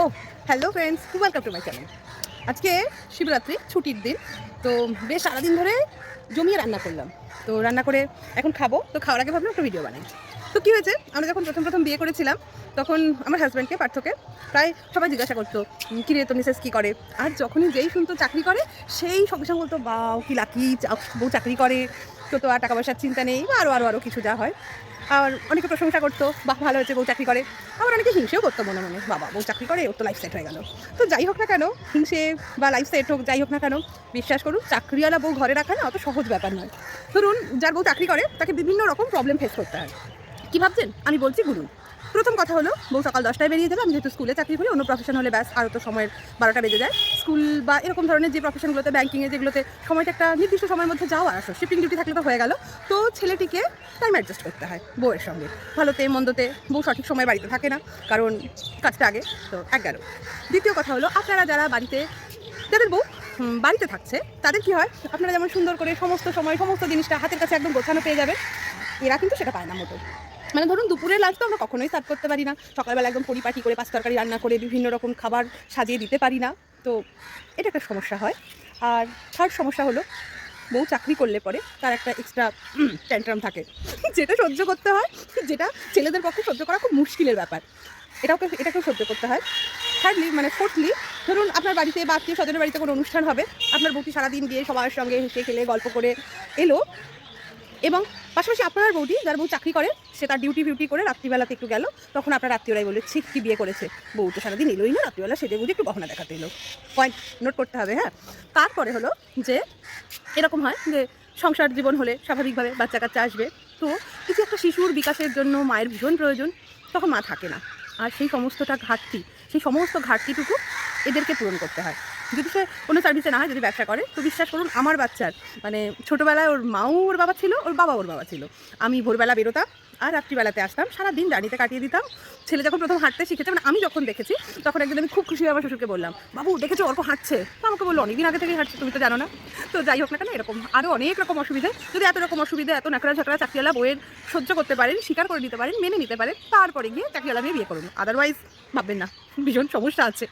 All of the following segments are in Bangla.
O hello friends, welcome to my channel. আজকে শিবরাত্রি, ছুটির দিন। তো বেশ সারাদিন ধরে জমিয়ে রান্না করলাম। তো রান্না করে এখন খাবো। তো খাওয়ার আগে ভাবলাম একটা ভিডিও বানাই। তো কী হয়েছে, আমরা যখন প্রথম বিয়ে করেছিলাম তখন আমার হাজব্যান্ডকে, পার্থকে প্রায় সবাই জিজ্ঞাসা করতো কী রে তোর মিসেস কী করে। আর যখনই যেই শুনতো চাকরি করে, সেই সঙ্গে সঙ্গে বলতো বাও কি লাকি, বউ চাকরি করে, তো আর টাকা পয়সার চিন্তা নেই, বা আরও কিছু যা হয়। আর অনেকে প্রশংসা করতো, বাহ ভালো হয়েছে বউ চাকরি করে। আবার অনেকে হিংসেও করতো মনে মনে, বাবা বউ চাকরি করে, ওর তো লাইফ সেট হয়ে গেল। তো যাই হোক না কেন, হিংসে বা লাইফ সেট হোক, যাই হোক না কেন, বিশ্বাস করুন চাকরিওয়ালা বউ ঘরে রাখা না অত সহজ ব্যাপার নয়। ধরুন যার বউ চাকরি করে তাকে বিভিন্ন রকম প্রবলেম ফেস করতে হয়। কী ভাবছেন, আমি বলছি গুনুন। প্রথম কথা হলো, বউ সকাল 10টায় বেরিয়ে যাবে। আমি যেহেতু স্কুলে চাকরি করি, অন্য প্রফেশন হলে ব্যাস আরও তো সময়ের 12টা বেজে যায়। স্কুল বা এরকম ধরনের যে প্রফেশনগুলোতে, ব্যাঙ্কিংয়ে, যেগুলোতে সময়টা একটা নির্দিষ্ট সময়ের মধ্যে যাওয়া আসো, শিফটিং ডিউটি থাকলে তো হয়ে গেল। তো ছেলেটিকে টাইম অ্যাডজাস্ট করতে হয় বউয়ের সঙ্গে। ভালোতে মন্দতে বউ সঠিক সময় বাড়িতে থাকে না, কারণ কাজটা আগে। তো এক গেল। দ্বিতীয় কথা হলো, আপনারা যারা বাড়িতে, যাদের বউ বাড়িতে থাকছে, তাদের কী হয়, আপনারা যেমন সুন্দর করে সমস্ত সময় সমস্ত জিনিসটা হাতের কাছে একদম গোছানো পেয়ে যাবেন, এরা কিন্তু সেটা পায় না মোটো। মানে ধরুন দুপুরের লাঞ্চ তো আমরা কখনোই সার্ভ করতে পারি না, সকালবেলা একদম পরিপাটি করে 5 তরকারি রান্না করে বিভিন্ন রকম খাবার সাজিয়ে দিতে পারি না। তো এটা একটা সমস্যা হয়। আর থার্ড সমস্যা হলো, বউ চাকরি করলে পরে তার একটা এক্সট্রা ট্যান্ট্রাম থাকে, যেটা সহ্য করতে হয়, যেটা ছেলেদের পক্ষে সহ্য করা খুব মুশকিলের ব্যাপার। এটাকেও সহ্য করতে হয়। ফোর্থলি, ধরুন আপনার বাড়িতে বা আত্মীয় স্বজনের বাড়িতে কোনো অনুষ্ঠান হবে, আপনার বউটি সারাদিন গিয়ে সবার সঙ্গে হেসে খেলে গল্প করে এলো, এবং পাশাপাশি আপনার বউটি, যার বউ চাকরি করে, সে তার ডিউটি করে রাত্রিবেলাতে একটু গেল, তখন আপনার আত্মীয়রাই বলে ছি কি বিয়ে করেছে, বউ তো সারাদিন এলোই না, রাত্রিবেলা সেজে বুঝে একটু গহনা দেখাতে এলো। পয়েন্ট নোট করতে হবে, হ্যাঁ। তারপরে হলো যে এরকম হয় যে সংসার জীবন হলে স্বাভাবিকভাবে বাচ্চা কাচ্চা আসবে। তো কিছু একটা শিশুর বিকাশের জন্য মায়ের ভীষণ প্রয়োজন, তখন মা থাকে না। আর সেই সমস্ত ঘাটতিটুকু এদেরকে পূরণ করতে হয়। যদি সে কোনো সার্ভিসে না হয়, যদি ব্যবসা করে, তো বিশ্বাস করুন আমার বাচ্চার মানে ছোটোবেলায় ওর মাও ওর বাবা ছিল, ওর বাবা ছিল। আমি ভোরবেলা বেরোতাম আর রাত্রিবেলাতে আসতাম, সারাদিন জার্নিতে কাটিয়ে দিতাম। ছেলে যখন প্রথম হাঁটতে শিখেছে, মানে আমি যখন দেখেছি, তখন একদিন আমি খুব খুশি হয়ে আমার শ্বশুরকে বললাম, বাবু দেখেছো অর্ক হাঁটছে। তো আমাকে বললো অনেকদিন আগে থেকেই হাঁটছে, তুমি তো জানো না। তো যাই হোক না কেন, এরকম আরও অনেক রকম অসুবিধে, যদি এত রকম অসুবিধা, এত ন্যাকড়া ঝাঁকড়া চাকরিওয়ালা বইয়ের সহ্য করতে পারেন, স্বীকার করে নিতে পারেন, মেনে নিতে পারেন, তারপরে গিয়ে চাকরিওয়ালা মেয়ে বিয়ে করুন। আদারওয়াইজ ভাববেন না, ভীষণ সমস্যা আছে।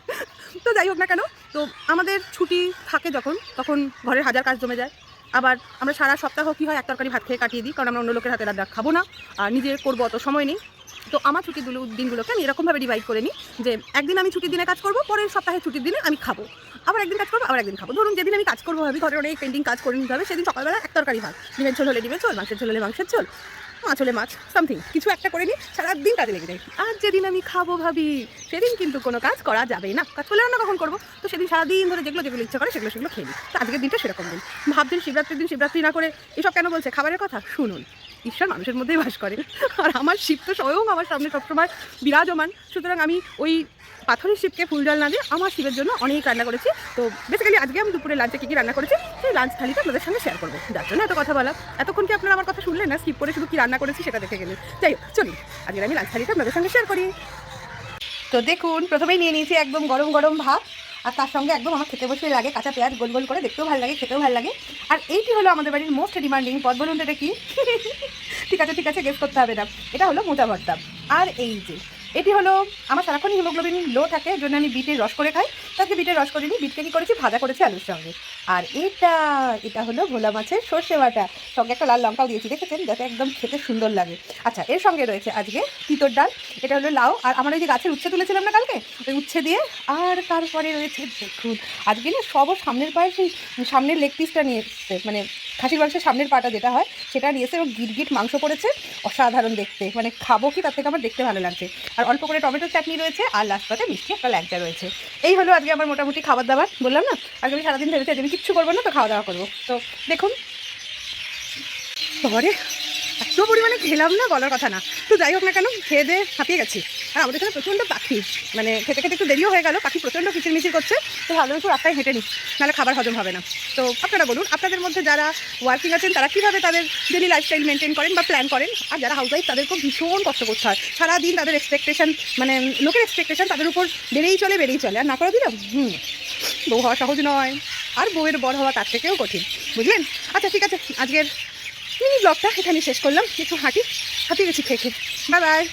তো যাই হোক না কেন, তো আমাদের ছুটি থাকে যখন, তখন ঘরের হাজার কাজ জমে যায়। আবার আমরা সারা সপ্তাহ কী হয়, এক তরকারি ভাত খেয়ে কাটিয়ে দিই, কারণ আমরা অন্য লোকের হাতে রান্না খাবো না, আর নিজে করবো অত সময় নেই। তো আমার ছুটির দিনগুলোকে আমি এরকমভাবে ডিভাইড করে নিই যে একদিন আমি ছুটির দিনে কাজ করবো, পরের সপ্তাহে ছুটির দিনে আমি খাবো, আবার একদিন কাজ করবো, আবার একদিন খাবো। ধরুন যেদিন আমি কাজ করবো, ভাবি ঘরের অনেক পেন্ডিং কাজ করে নিতে হবে, সেদিন সকালবেলা এক তরকারি ভাত, ডিমের ঝোল হলে ডিমের ঝোল, মাংসের ঝোল হলে মাংসের ঝোল, মাছ হলে মাছ, সামথিং কিছু একটা করে নিই, সারাদিন কাজে লেগে যাই। আর যেদিন আমি খাবো ভাবি, সেদিন কিন্তু কোনো কাজ করা যাবে না। কাজ করলে রান্না কখন করবো? তো সেদিন সারাদিন ধরে যেগুলো ইচ্ছা করে সেগুলো খেয়ে নিই। তো আজকের দিনটা সেরকম দিন। ভাবছেন শিবরাত্রির দিন শিবরাত্রি না করে এসব কেন বলছে খাবারের কথা? শুনুন, ঈশ্বর মানুষের মধ্যেই বাস করে, আর আমার শিব তো স্বয়ং আমার সামনে সবসময় বিরাজমান। সুতরাং আমি ওই পাথরের শিবকে ফুল জল না দিয়ে আমার শিবের জন্য অনেক রান্না করেছি। তো বেসিক্যালি আজকে আমি দুপুরে লাঞ্চে কী রান্না করেছি, সেই লাঞ্চ থালিটা আপনাদের সঙ্গে শেয়ার করবো, যার জন্য এত কথা বলা। এতক্ষণ কি আপনারা আমার কথা শুনলেন না? স্কিপ করে শুধু কী রান্না করেছি সেটা দেখে গেলেন। যাই হোক, চলুন আজকে আমি লাঞ্চ থালিটা আপনাদের সঙ্গে শেয়ার করি। তো দেখুন, প্রথমেই নিয়ে নিয়েছি একদম গরম গরম ভাত, আর তার সঙ্গে একদম আমার খেতে বসে লাগে কাঁচা পেঁয়াজ গোল গোল করে, দেখতেও ভালো লাগে, খেতেও ভালো লাগে। আর এইটি হলো আমাদের বাড়ির মোস্ট ডিমান্ডিং পদ, বলুন এটা কি? ঠিক আছে, গেস করতে হবে না, এটা হলো মোচা ভর্তা। আর এই যে এটি হলো, আমার সারাক্ষণই হিমোগ্লোবিন লো থাকে, এর জন্য আমি বিটের রস করে খাই। তাকে বিটের রস করিনি, বিটকে কী করেছি, ভাজা করেছি আলুর সঙ্গে। আর এটা হলো ভোলা মাছের সর্ষে বাটা, সঙ্গে একটা লাল লঙ্কাও দিয়েছি, দেখেছেন, যাতে একদম খেতে সুন্দর লাগে। আচ্ছা, এর সঙ্গে রয়েছে আজকে তিতর ডাল, এটা হলো লাউ, আর আমার ওই যে গাছের উচ্ছে তুলেছিলাম না কালকে, ওই উচ্ছে দিয়ে। আর তারপরে রয়েছে দেখুন, আজকে না সবও সামনের পায়ে সেই সামনের লেগ পিসটা নিয়ে এসছে, মানে খাসির মাংসের সামনের পাটা যেটা হয় সেটা নিয়ে এসে, এবং গিট মাংস পড়েছে, অসাধারণ দেখতে, মানে খাবো কি তার থেকে আমার দেখতে ভালো লাগছে। আর অল্প করে টমেটোর চাটনি রয়েছে, আর লাস্ট পাতে মিষ্টি একটা ল্যাংচা রয়েছে। এই হলো আজকে আমার মোটামুটি খাবার দাবার। বললাম না আজকে আমি সারাদিন ভেবেছি আমি কিচ্ছু করবো না, তো খাওয়া দাওয়া করবো। তো দেখুন, ঘরে এত পরিমাণে খেলাম না, বলার কথা না। তো যাই হোক না কেন, খেয়ে দিয়ে হাঁপিয়ে গেছি। আর আমাদের এখানে প্রচণ্ড পাখি, মানে খেতে খেতে একটু দেরিও হয়ে গেল, পাখি প্রচণ্ড কিচিরমিচির করছে। তো ভাবলাম একটু রাস্তায় হেঁটে নিই, নাহলে খাবার হজম হবে না। তো আপনারা বলুন, আপনাদের মধ্যে যারা ওয়ার্কিং আছেন তারা কীভাবে তাদের ডেলি লাইফস্টাইল মেনটেন করেন বা প্ল্যান করেন। আর যারা হাউস ওয়াইফ তাদেরকেও ভীষণ কষ্ট করতে হয়, সারাদিন তাদের এক্সপেকটেশন, মানে লোকের এক্সপেকটেশন তাদের উপর বেড়েই চলে, আর না করে দিলাম বউ হওয়া সহজ নয়, আর বউয়ের বড় হওয়া তার থেকেও কঠিন, বুঝলেন? আচ্ছা ঠিক আছে, আজকের মিনি ব্লগটা এখানে শেষ করলাম, একটু হাঁটিয়ে গেছি খেয়ে। Bye bye.